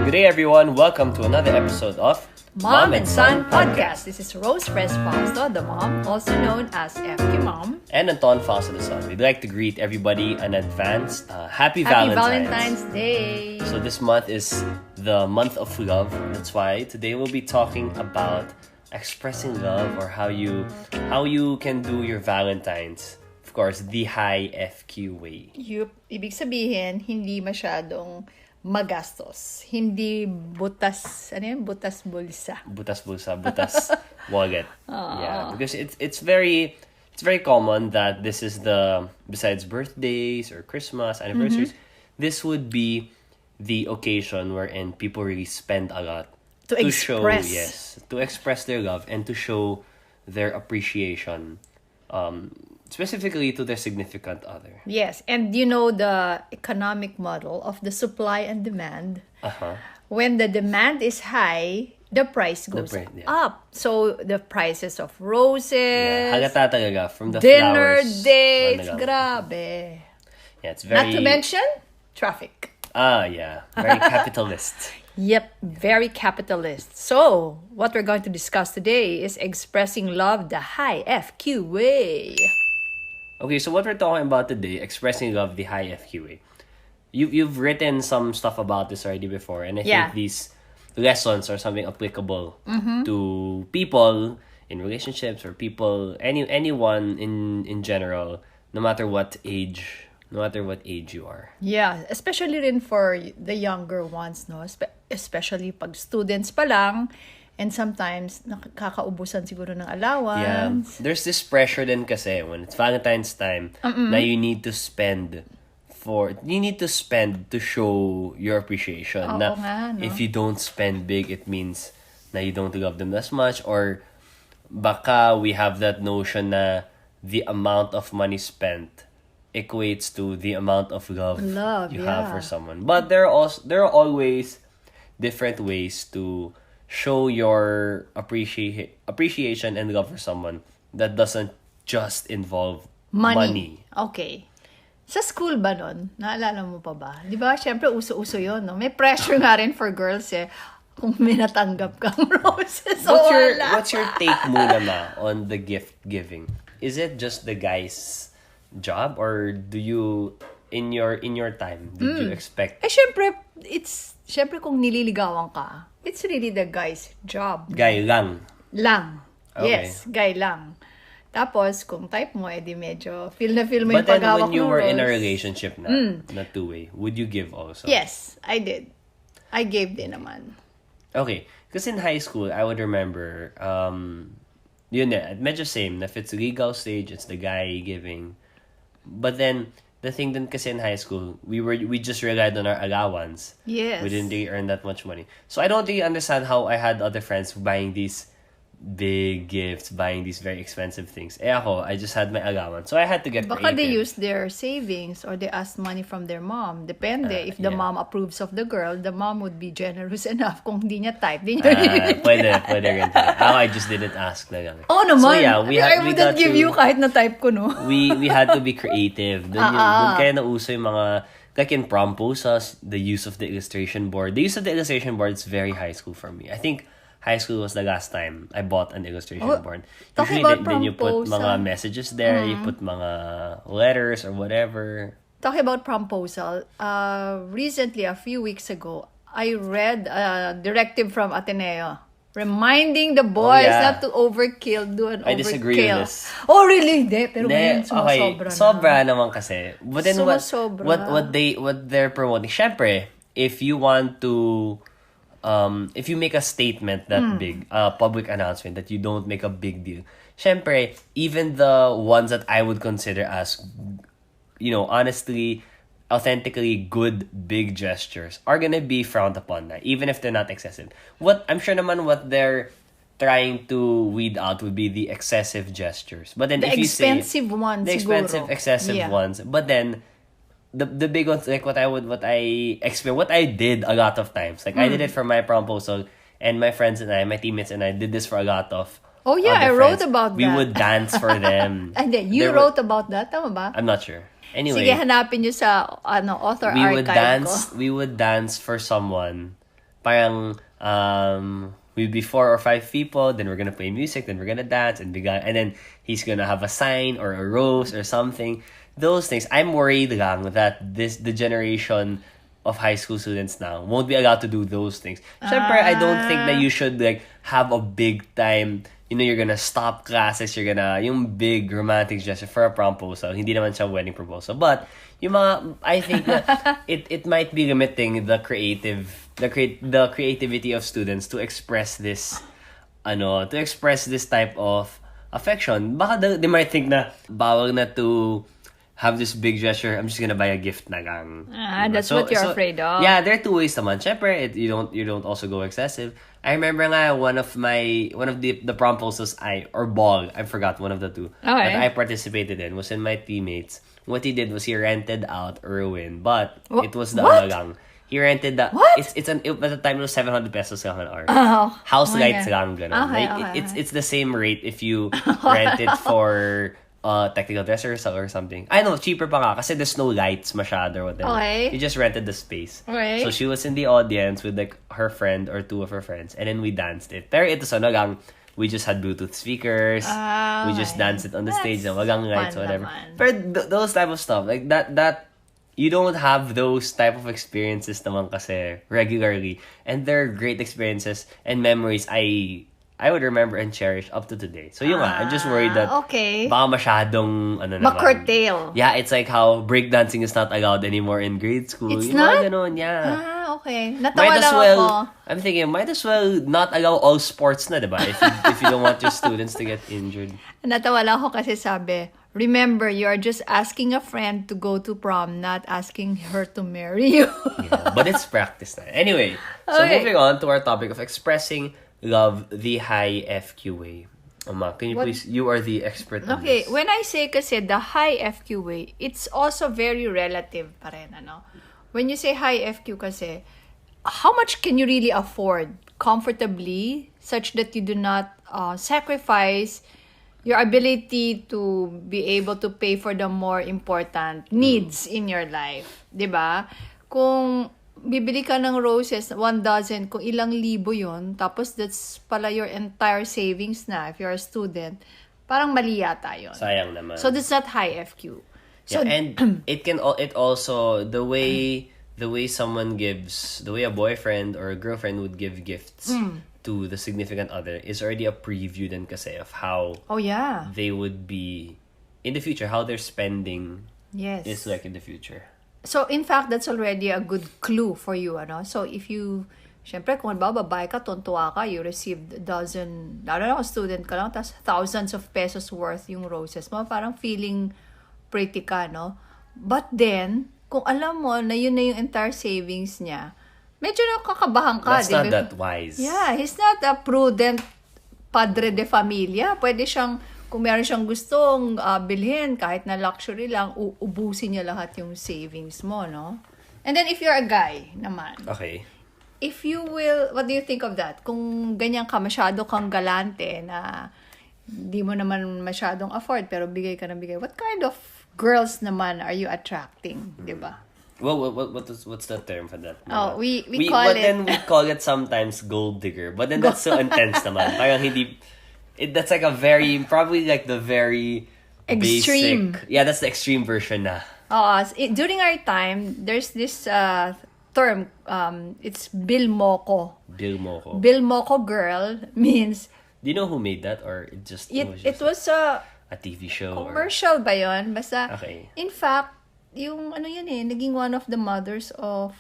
Good day, everyone. Welcome to another episode of Mom and Son Podcast. This is Rose Fres Fausto, the mom, also known as FQ Mom. And Anton Fausto, the son. We'd like to greet everybody in advance. Happy Valentine's Day. So this month is the month of love. That's why today we'll be talking about expressing love or how you can do your Valentine's. Of course, the high FQ way. Ibig sabihin, hindi masyadong magastos. Hindi butas, butas bulsa. Butas wallet. Yeah, because it's very common that this is besides birthdays or Christmas, anniversaries, this would be the occasion wherein people really spend a lot to express their love and to show their appreciation. Specifically to their significant other. Yes, and you know the economic model of the supply and demand. When the demand is high, the price goes up. So the prices of roses, halata talaga from the dinner flowers, dates, grabe. Yeah, it's very. Not to mention traffic. Very capitalist. Yep, very capitalist. So, what we're going to discuss today is expressing love the high FQ way. Okay, so what we're talking about today, expressing love the high FQ way. You've written some stuff about this already before, and I think these lessons are something applicable to people in relationships or people anyone in general, no matter what age you are. Yeah, especially rin for the younger ones, no? Especially pag students pa lang. And sometimes, nakakaubusan siguro ng allowance. Yeah. There's this pressure din kasi when it's Valentine's time na you need to spend to show your appreciation. If you don't spend big, it means na you don't love them as much, or baka we have that notion na the amount of money spent equates to the amount of love you have for someone. But there are always different ways to show your appreciation and love for someone that doesn't just involve money. Okay. Sa school ba nun? Naalala mo pa ba? Di ba, syempre, uso-uso yun, no? May pressure nga rin for girls, kung may natanggap kang roses. What's your take muna on the gift giving? Is it just the guy's job, or do you, in your time, did you expect? Syempre kung nililigawan ka, it's really the guy's job. Guy lang. Okay. Yes, guy lang. Tapos, kung type mo, edi medyo feel mo yung paghawak ng rose. But then when you were in a relationship na two-way, would you give also? Yes, I did. I gave din naman. Okay. Because in high school, I would remember, yun medyo same. If it's legal stage, it's the guy giving. But then, the thing then kasi in high school, we just relied on our allowance. Yes. We didn't really earn that much money. So I don't really understand how I had other friends buying these big gifts, buying these very expensive things. I just had my allowance. So I had to get creative. Baka they use their savings or they ask money from their mom. Depende. If the mom approves of the girl, the mom would be generous enough. Kung di niya type, di niya pwede rin. I just didn't ask na lang. Oh, naman. So yeah, I wouldn't give you kahit na type ko, no? We had to be creative. Doon kaya nauso yung mga, like in promposals, the use of the illustration board. The use of the illustration board is very high school for me. I think high school was the last time I bought an illustration board. Usually, then you put mga messages there, you put mga letters or whatever. Talking about promposal, recently, a few weeks ago, I read a directive from Ateneo reminding the boys not to do an overkill. I disagree with this. Oh, really? Hindi. Pero ngayon, sumasobra na. Sobra naman kasi. But then what they're promoting, syempre, if you want to, if you make a statement that big, a public announcement that you don't make a big deal, syempre, even the ones that I would consider as, honestly, authentically good big gestures are gonna be frowned upon, even if they're not excessive. I'm sure naman what they're trying to weed out would be the excessive gestures. But then if you say the expensive, excessive ones, but then the big ones, like what I did a lot of times. Like I did it for my promposal, and my friends and I, my teammates and I did this for a lot of. Oh yeah, I wrote about that. We would dance for them. And then you wrote about that, tama ba? I'm not sure. Anyway, sige, hanapin nyo sa author archive we would dance for someone parang, we'll be 4 or 5 people, then we're gonna play music, then we're gonna dance, and then he's gonna have a sign or a rose or something. Those things, I'm worried lang that the generation of high school students now won't be allowed to do those things. Syempre, I don't think that you should like have a big time, you're gonna stop classes, yung big romantic gesture for a proposal. Hindi naman siya wedding proposal. But, I think that it might be limiting the creativity of students to express this, type of affection. Baka they might think na, bawal na to have this big gesture, I'm just gonna buy a gift na lang. That's what you're afraid of. Yeah, there are two ways naman. Syempre, you don't also go excessive. I remember nga one of the proposals I forgot one of the two that I participated in was in my teammates. What he did was he rented out Erwin, but it was the lang. He rented the at the time it was 700 pesos lang an hour. House lights lang ganun. It's the same rate if you rent it for technical dressers or something. I know, cheaper pa nga kasi there's no lights masyado or whatever. Okay. You just rented the space. Okay. So she was in the audience with like her friend or two of her friends and then we danced it. Pero ito lang, we just had Bluetooth speakers. We just danced it on the stage na walang lights or whatever. But those type of stuff, like that you don't have those type of experiences naman kasi regularly. And they're great experiences and memories I would remember and cherish up to today. So yun nga, I'm just worried that baka masyadong ma-curtail. Yeah, it's like how breakdancing is not allowed anymore in grade school. It's not? Ganun, yeah. Okay. Natawa lang ako. I'm thinking, might as well not allow all sports na, diba? If you don't want your students to get injured. Natawa lang ako kasi sabi, remember, you are just asking a friend to go to prom, not asking her to marry you. Yeah, but it's practice na. Anyway, so moving on to our topic of expressing love the high FQ way. Ama, can you please, you are the expert on this. When I say kasi the high FQ way, it's also very relative pa rin, ano? When you say high FQ kasi, how much can you really afford comfortably such that you do not sacrifice your ability to be able to pay for the more important needs in your life, 'di ba? Kung bibili ka ng roses, 1 dozen, kung ilang libo yun, tapos that's pala your entire savings na if you're a student, parang mali yata yun. Sayang naman. So that's not high FQ. So, yeah, and it also the way someone gives, the way a boyfriend or a girlfriend would give gifts to the significant other is already a preview then kasi of how they would be in the future, how their spending is like in the future. So, in fact, that's already a good clue for you, ano? So, if you, syempre, kung babae ka, tuntua ka, you received a dozen, I don't know, student ka lang, tas thousands of pesos worth yung roses mo, parang feeling pretty ka, no? But then, kung alam mo na yun na yung entire savings niya, medyo nakakabahan ka. That's not that wise. Yeah, he's not a prudent padre de familia. Pwede siyang, kung meron siyang gustong bilhin, kahit na luxury lang, ubusin niya lahat yung savings mo, no? And then, if you're a guy naman. Okay. If you will, what do you think of that? Kung ganyan ka, masyado kang galante na di mo naman masyadong afford, pero bigay ka ng bigay. What kind of girls naman are you attracting, di ba? Well, what's the term for that? We call it... But then we call it sometimes gold digger. But then that's so intense naman. Parang hindi... that's like a very, probably like the very extreme. Basic, yeah, that's the extreme version na. During our time, there's this term, it's Bil Moko. Bil Moko. Bil Moko girl means... Do you know who made that? Or it was a TV show? Commercial ba yun? Basta, okay. In fact, yung naging one of the mothers of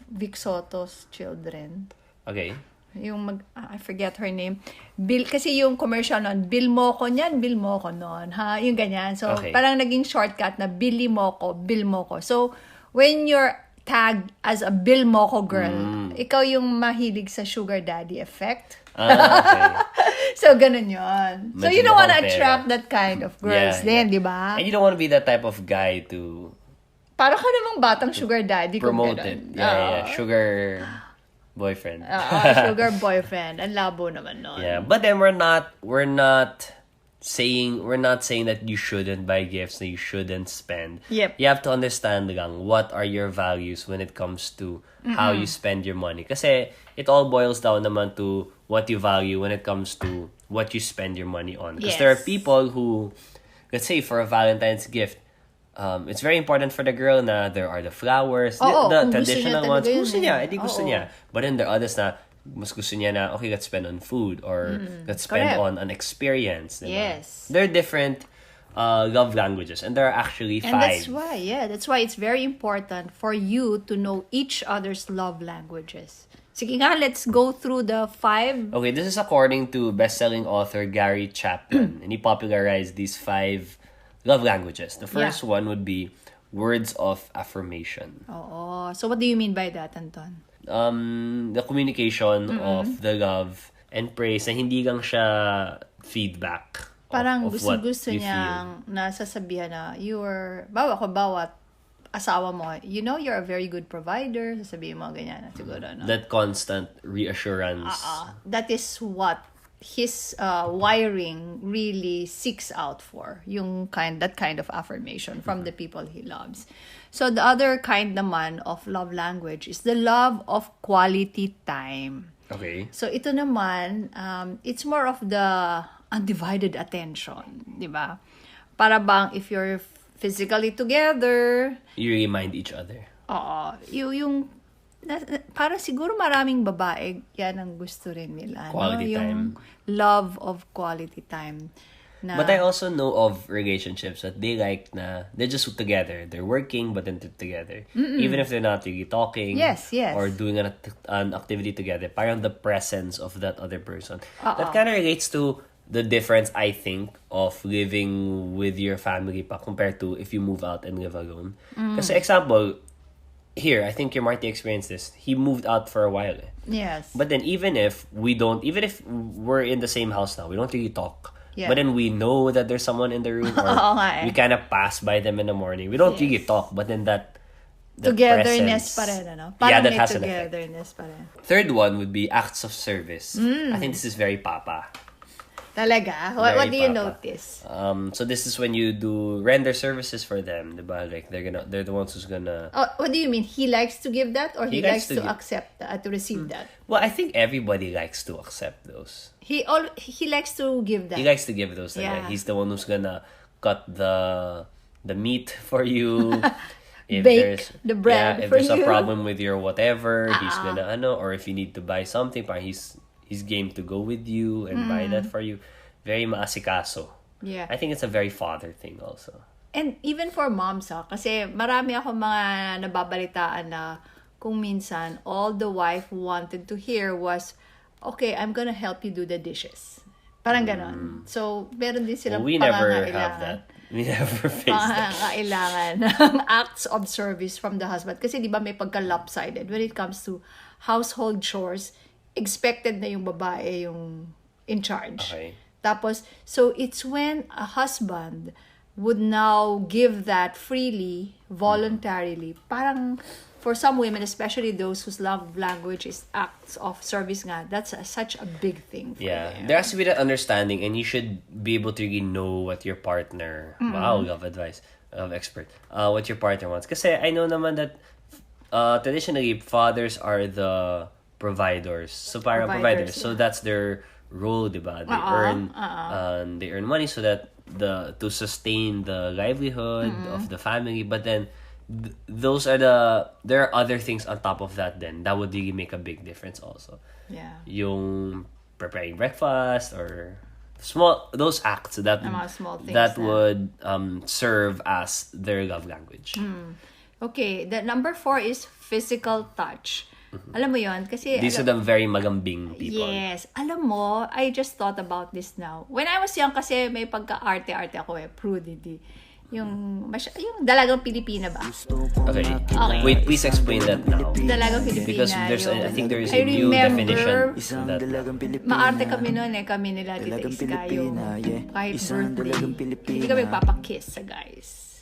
Vic Soto's children. Okay. Yung I forget her name. Kasi yung commercial nun, Bil Moko niyan, Bil Moko nun. Ha? Yung ganyan. So, parang naging shortcut na Billy Moko, Bil Moko. So, when you're tagged as a Bil Moko girl, ikaw yung mahilig sa sugar daddy effect. Okay. So, ganun yun. So, you don't want to attract that kind of girls din, di ba? And you don't want to be that type of guy to... Para ka namang batang sugar daddy. Promote it. Yeah. Sugar... boyfriend. Sugar boyfriend. Ang labo naman nun. Yeah, but then we're not not saying that you shouldn't buy gifts, that you shouldn't spend. Yep. You have to understand lang what are your values when it comes to how you spend your money. Kasi it all boils down naman to what you value when it comes to what you spend your money on. Because there are people who, let's say for a Valentine's gift, it's very important for the girl na there are the flowers, the traditional ones. Gusto niya, gusto niya. But then there are others na mas gusto niya na, okay, let's spend on food or let's spend on an experience. Diba? Yes. There are different love languages and there are actually 5. And that's why it's very important for you to know each other's love languages. Sige nga, let's go through the 5. Okay, this is according to best-selling author Gary Chapman, and he popularized these 5 love languages. The first one would be words of affirmation. Oh, so what do you mean by that, Anton? The communication of the love and praise na hindi lang siya feedback. Parang of gusto niyang nasasabihan na bawat asawa mo, you're a very good provider, sasabihin mo ganyan na siguro, no? That constant reassurance. That is what his wiring really seeks out for, that kind of affirmation from the people he loves. So the other kind naman of love language is the love of quality time. Okay. So ito naman, it's more of the undivided attention, di ba? Para bang if you're physically together, you remind each other. Para siguro maraming babae, yan ang gusto rin nila. Quality time. Love of quality time. But I also know of relationships that they like na they're just together. They're working, but then they're together. Even if they're not really talking. Yes. Or doing an activity together. Parang the presence of that other person. That kind of relates to the difference, I think, of living with your family pa compared to if you move out and live alone. Kasi example, here, I think your Marty experienced this. He moved out for a while. Yes. But then even if we're in the same house now, we don't really talk. Yeah. But then we know that there's someone in the room or we kind of pass by them in the morning. We don't really talk, but then that togetherness pa rin, ano? Parang that may has togetherness pa rin. Third one would be acts of service. I think this is very papa. Talaga? What do you notice? So this is when you do render services for them, diba? Like they're the ones who's gonna. Oh, what do you mean? He likes to give that, or he likes to accept that, to receive that? Well, I think everybody likes to accept those. He likes to give that. He likes to give those. Yeah. He's the one who's gonna cut the meat for you. If bake the bread if for there's you. a problem with your whatever, he's gonna or if you need to buy something, he's game to go with you and buy that for you. Very maasikaso. Yeah. I think it's a very father thing also. And even for moms, kasi marami ako mga nababalitaan na kung minsan all the wife wanted to hear was, okay, I'm gonna help you do the dishes. Parang ganon. So, meron din silang we never have that. We never face that. Pangangailangan ng acts of service from the husband. Kasi di ba may pagka-lopsided when it comes to household chores, expected na yung babae yung in charge. Okay. Tapos, so it's when a husband would now give that freely, voluntarily. Parang, for some women, especially those whose love language is acts of service nga, that's such a big thing for them. There has to be that understanding and you should be able to really know what your partner, wow, love advice, love expert, what your partner wants. Kasi I know naman that traditionally, fathers are the providers. So parang providers. So that's their role, diba? They earn money so that to sustain the livelihood of the family. But then there are other things on top of that then that would really make a big difference also. Yeah. Yung preparing breakfast or those acts that would serve as their love language. Okay, the number 4 is physical touch. Alam mo yon kasi these are the very magambing people. Yes. Alam mo, I just thought about this now. When I was young kasi may pagka-arte-arte ako prudity. Yung dalagang Pilipina ba? Okay. Wait, please explain that now. Dalagang Pilipina. Because I think there is a new definition of that. Maarte kami noon kami nila Tita Iska yung kahit birthday. Hindi kami papakiss sa guys.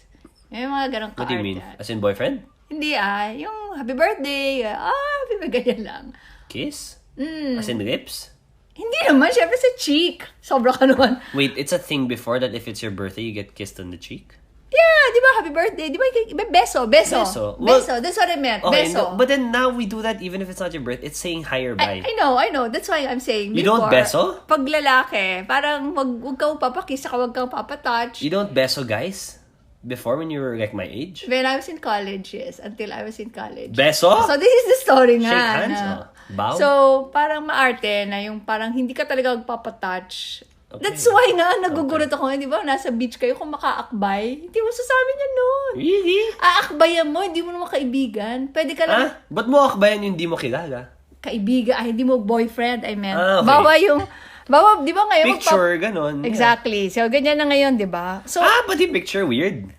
Yung mga ganong ka-arte. What do you mean? As in boyfriend? Hindi yung happy birthday. Happy birthday, ganyan lang. Kiss? As in lips? Hindi naman, syempre sa cheek. Sobra ka naman. Wait, it's a thing before that if it's your birthday, you get kissed on the cheek? Yeah, di ba? Happy birthday. Di ba? Beso. Well, beso. That's what I meant. Okay, beso. no, but then now we do that even if it's not your birthday. It's saying hi or bye. I know. That's why I'm saying. You don't beso? Pag lalaki, parang wag kang papakisa ka, wag kang papatouch. You don't beso, guys? Before, when you were like my age? When I was in college, yes. Until I was in college. Beso? So, this is the story nga. Shake hands? Bow? So, parang maarte na yung parang hindi ka talaga magpapatouch. Okay. That's why nga, nagugulat ako. Di ba, nasa beach kayo, kung makaakbay, hindi mo sasabi niya noon. Really? Aakbayan mo, hindi mo naman kaibigan. Pwede ka lang. Ba't mo akbayan yung hindi mo kilala? Kaibigan, hindi mo boyfriend, I meant. Okay. Bawa, di ba ngayon? Picture, ganon. Exactly. So, ganyan na ngayon, di ba? So, but yung picture, weird.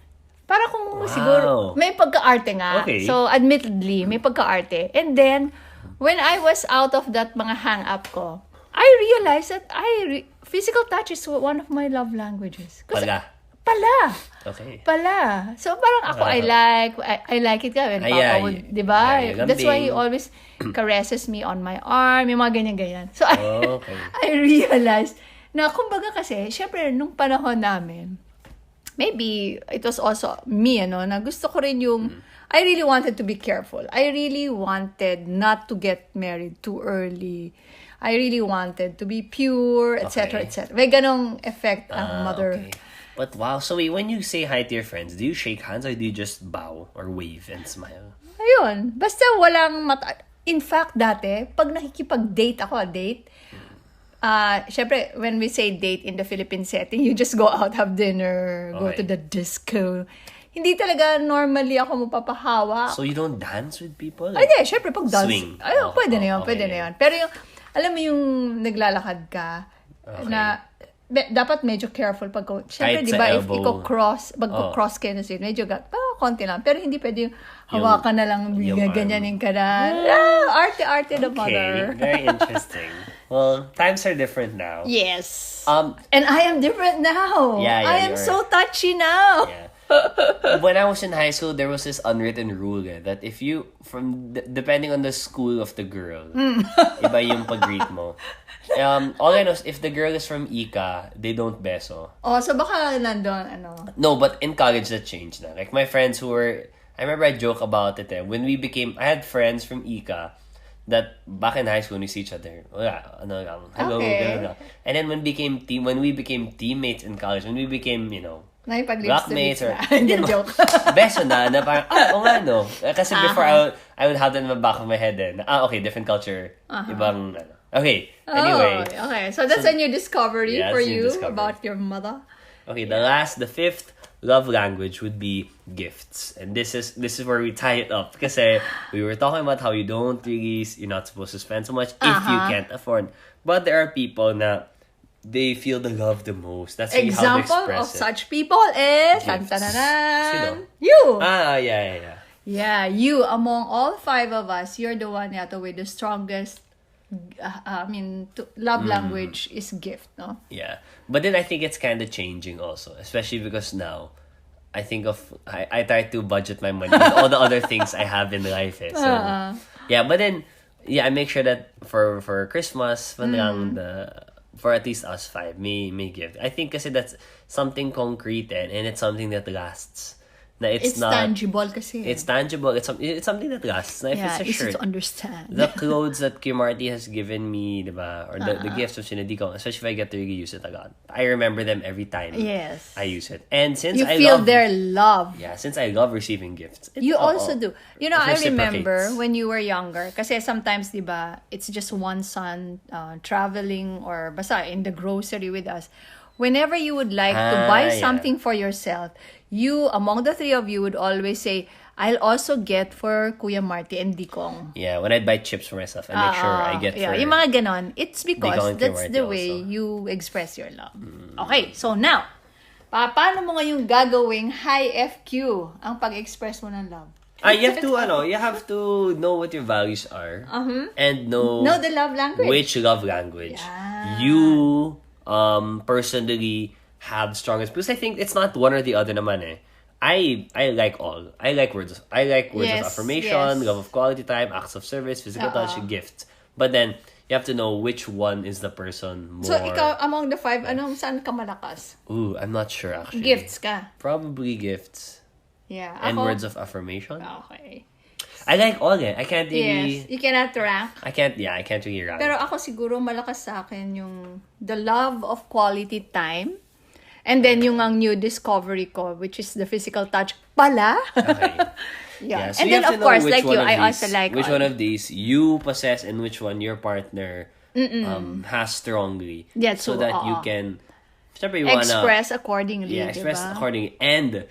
para kung siguro, may pagka-arte nga. Okay. So, admittedly, may pagka-arte. And then, when I was out of that mga hang-up ko, I realized that physical touch is one of my love languages. Pala. Okay. Pala. So, parang ako, I like it ka. When Papa would, di ba? That's why he always caresses me on my arm, yung mga ganyan-ganyan. So, I realized na, kumbaga kasi, syempre, nung panahon namin, maybe it was also me, na gusto ko rin yung, I really wanted to be careful. I really wanted not to get married too early. I really wanted to be pure, etc., etc. May ganong effect ang mother. Okay. But wow, so wait, when you say hi to your friends, do you shake hands or do you just bow or wave and smile? Ayun. Basta walang In fact, dati, pag nakikipag-date ako, syempre, when we say date in the Philippine setting, you just go out, have dinner, go to the disco. Hindi talaga normally ako mapapahawa. So you don't dance with people? Ay, hindi. Syempre, pag dance. Swing. Ayun, pwede na yun. Pero yung, alam mo yung naglalakad ka, na dapat medyo careful pag syempre di ba if cross kayo na street medyo konti lang pero hindi pwede yung hawakan na lang ganyanin ka na arte the mother. Very interesting. Well, times are different now. Yes. And I am different now. I am so touchy now. When I was in high school, there was this unwritten rule that if you, depending on the school of the girl, iba yung pag-greet mo. All I know is if the girl is from Ika, they don't beso. So baka nandun, No, but in college that changed na. Like my friends who were, I remember I joke about it when we became, I had friends from Ika that back in high school we see each other. Hello. And then when we became teammates in college, when we became, blockmates or joke. Beso na parang no. Kasi before I would have that in the back of my head okay, different culture. Ibang Okay, anyway. Okay, so that's a new discovery for you about your mother. Okay, the fifth love language would be gifts. And this is where we tie it up. Kasi we were talking about how you're not supposed to spend so much if you can't afford. But there are people na they feel the love the most. That's really how they express it. Example of such people is you. Yeah. Yeah, you. Among all five of us, you're the one with the strongest love language is gift, no? Yeah. But then I think it's kind of changing also, especially because now I try to budget my money with all the other things I have in life. So, but then, I make sure that for Christmas, for at least us five, may gift. I think kasi that's something concrete and it's something that lasts. It's not tangible kasi. It's tangible. It's something that lasts. If it's a shirt, to understand. The clothes that Kuya Marty has given me, diba? Or the gifts of sinadi ko, especially if I get to really use it a lot. I remember them every time I use it. And since I feel their love. Yeah, since I love receiving gifts. You also do. I remember when you were younger, kasi sometimes, diba, it's just one son traveling or basta in the grocery with us. Whenever you would like to buy something for yourself, among the three of you would always say, I'll also get for Kuya Marty and Dikong. Yeah, when I'd buy chips for myself, I make sure I get for... yung mga ganon. It's because that's the way you express your love. Okay, so now, paano mo ngayong gagawing high FQ ang pag-express mo ng love? You have to know what your values are and know the love language. Which love language you personally have strongest, because I think it's not one or the other naman eh. I like all. I like words. I like words of affirmation, love of quality time, acts of service, physical touch, gifts. But then You have to know which one is the person more... So, ikaw, among the 5, saan ka malakas? Ooh, I'm not sure actually. Gifts ka? Probably gifts. Yeah. And words of affirmation. Okay. I like all I can't really... Yes. You cannot rank? I can't really rank. Pero ako siguro malakas sa akin yung the love of quality time. And then yung ang new discovery ko, which is the physical touch pala. Okay. Yeah. So and then of course, like you, I also like which one of these you possess and which one your partner has strongly. Yeah, so that you can you express accordingly. Yeah, express accordingly and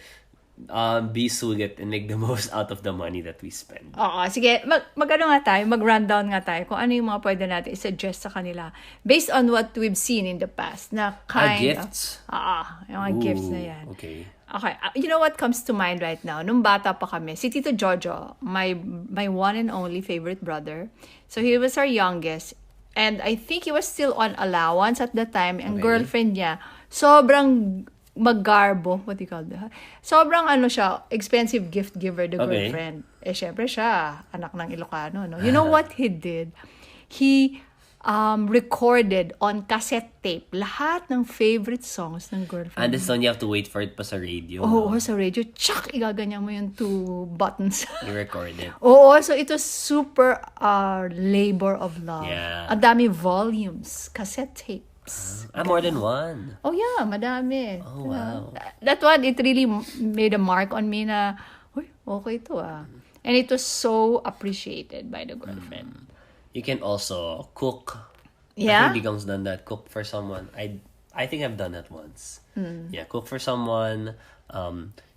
be sulit and make the most out of the money that we spend. Oo, sige, mag-ano nga tayo, mag-rundown nga tayo kung ano yung mga pwede natin i-suggest sa kanila based on what we've seen in the past na gifts? Yung mga gifts na yan. Okay. Okay, you know what comes to mind right now? Nung bata pa kami, si Tito Jojo, my one and only favorite brother. So he was our youngest. And I think he was still on allowance at the time. Ang girlfriend niya, sobrang maggarbo. What do you call that? Sobrang siya, expensive gift giver, the girlfriend. Eh, syempre siya, anak ng Ilocano, no? You know what he did? He recorded on cassette tape lahat ng favorite songs ng girlfriend. And this one, you have to wait for it pa sa radio. Oo, sa radio. Tsak! Igaganyan mo yung 2 buttons. You record it. Oo, so it was super labor of love. Yeah. Ang dami volumes, cassette tapes. More than one. Oh yeah, madami. Oh, wow. That one, it really made a mark on me na, uy, okay to And it was so appreciated by the girlfriend. You can also cook. Yeah? I think Digong's done that. Cook for someone. I think I've done that once. Yeah, cook for someone.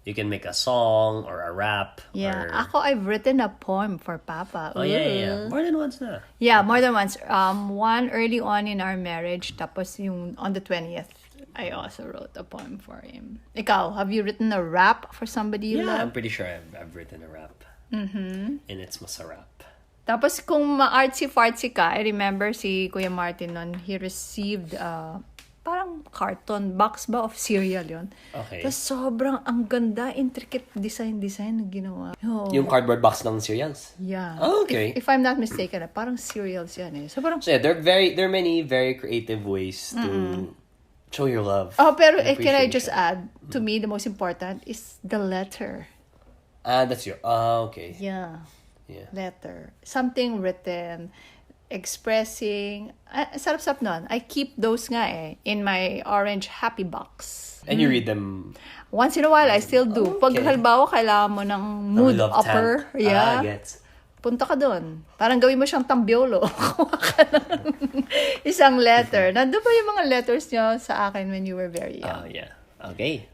You can make a song or a rap. Yeah. Or... Ako, I've written a poem for Papa. Oh, yeah. More than once na. Yeah, more than once. One early on in our marriage, tapos yung on the 20th, I also wrote a poem for him. Ikaw, have you written a rap for somebody you love? I'm pretty sure I've written a rap. And it's masarap. Tapos kung ma-artsy-fartsy ka, I remember si Kuya Martin nun, he received parang carton box ba of cereal yun. Okay. Tapos sobrang ang ganda, intricate design na ginawa. Oh. Yung cardboard box ng cereals? Yeah. Oh, okay. If I'm not mistaken, parang cereals yan So parang... So yeah, there are many very creative ways to show your love. Oh, pero can I just add, to me, the most important is the letter. That's your... okay. Yeah. Letter. Something written, expressing. Sarap-sarap nun. I keep those nga in my orange happy box. And you read them? Once in a while, I still do. Pag halimbawa, kailangan mo ng mood upper. Tank. Yeah. Gets. Punta ka doon. Parang gawin mo siyang tambiolo. Kuha ka ng isang letter. Nandun pa yung mga letters nyo sa akin when you were very young. Yeah. Okay.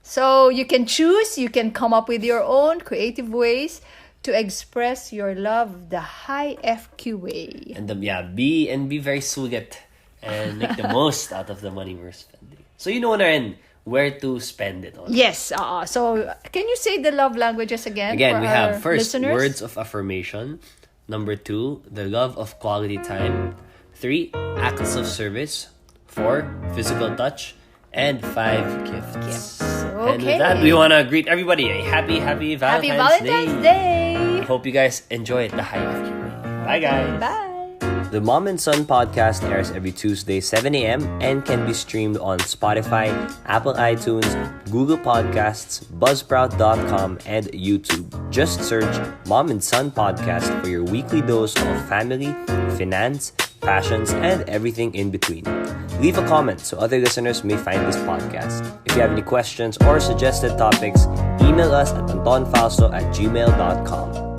So, you can choose. You can come up with your own creative ways to express your love the high FQ way. And be very sulit and make the most out of the money we're spending. So you know na rin where to spend it on. Yes. So can you say the love languages again? Again, we have first listeners? Words of affirmation. Number 2, the love of quality time. 3, acts of service. 4, physical touch. And 5, gifts. Okay. And with that, we want to greet everybody a happy Valentine's Day. I hope you guys enjoy it the high FQ way. Bye, guys. Bye. The Mom and Son podcast airs every Tuesday, 7 a.m. and can be streamed on Spotify, Apple iTunes, Google Podcasts, Buzzsprout.com, and YouTube. Just search Mom and Son podcast for your weekly dose of family, finance, passions, and everything in between. Leave a comment so other listeners may find this podcast. If you have any questions or suggested topics, email us at antonfalso@gmail.com.